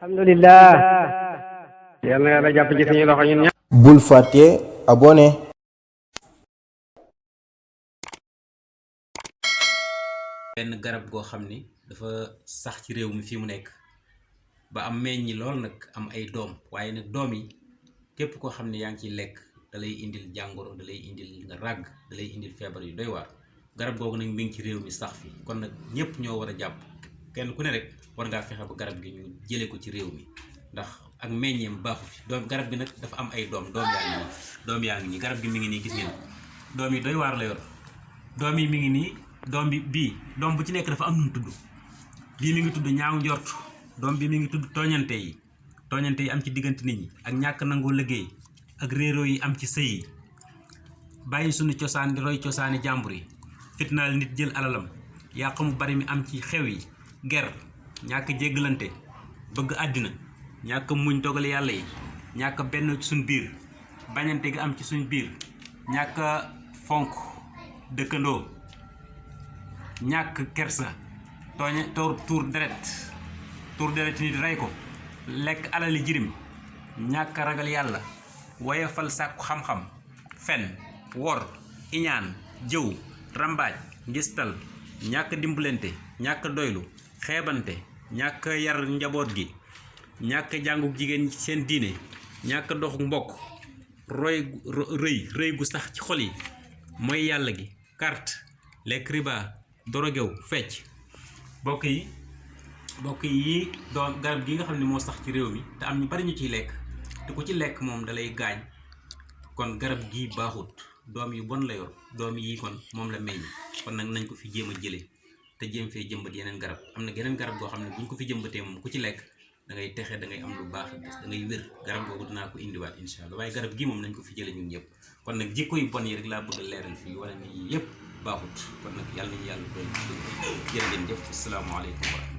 alhamdulillah. yal na yàlla jàpp ci suñu loxo ñun ñëpp. bul fàtte abonné. benn garab goo xam ni dafa sax ci réew mi fi mu nekk ba am meññi lool nag am ay doom waaye nag doom yi képp koo xam ne yaa ngi ciy lekk da lay indil jàngoro da lay indil nga ràgg da lay indil feebar yu doy waar garab googu nag mi ngi ci réew mi sax fi kon nag ñëpp ñoo war a jàpp kenn ku ne rek war ngaa fexe ba garab gi ñu jëlee ko ci réew mi ndax ak meññeem baaxu fi doom garab gi nag dafa am ay doom yaa ngi nii garab gi mi ngi nii gis ngeen doom yi doy waar la yor doom yi mi ngi nii doom bi bii doom bu ci nekk dafa am nu mu tudd bii mi ngi tudd ñaaw njort doom bi mi ngi tudd tooñante yi am ci diggante nit ñi ak ñàkk nangoo liggéey ak réeroo yi am ci sëy yi bàyyi suñu cosaan di roy cosaani jàmbur yi fitnaal nit jël alalam yàq mu bari mi am ci xew yi ger ñàkk jéggalante bëgg àddina ñàkk muñ dogal yàlla yi ñàkk benn ci suñ biir bañante gi am ci suñ biir ñàkk fonk dëkkandoo ñàkk kersa tuur deret nit rey ko lekk alali jirim ñàkk ragal yàlla woyofal sàkku xam-xam fen wor iñaan jëw rambaaj ngistal ñàkk dimbalante ñàkk doylu xeebante ñàkk yar njaboot gi ñàkk jàngu jigéen seen diine ñàkk dox mbokk rëy gu sax ci xol yi mooy yàlla gi carte lekk riba dorogew fecc bokk yi doon garab gi nga xam ne moo sax ci réew mi te am ñu bari ñu ciy lekk te ku ci lekk moom dalay gaañ kon garab gi baaxut doom yu bon la yor doom yi kon moom la meññ kon nag nañ ko fi jéem a jële te jéem fee jëmbat yeneen garab am na geneen garab goo xam ne buñ ko fi jëmbatee moom ku ci lekk da ngay texe da ngay am lu baax da ngay wér garab googu dinaa ko indiwaat insha allah waaye garab gi moom nañ ko fi jële ñun ñëpp kon nag jikko yu bon yi rek laa bëgg a leeral fii wala ni yëpp baaxut kon nag yàlla nañu yàlla doy jërë ngeen jëf asalaamaaleykum wa rahmatulah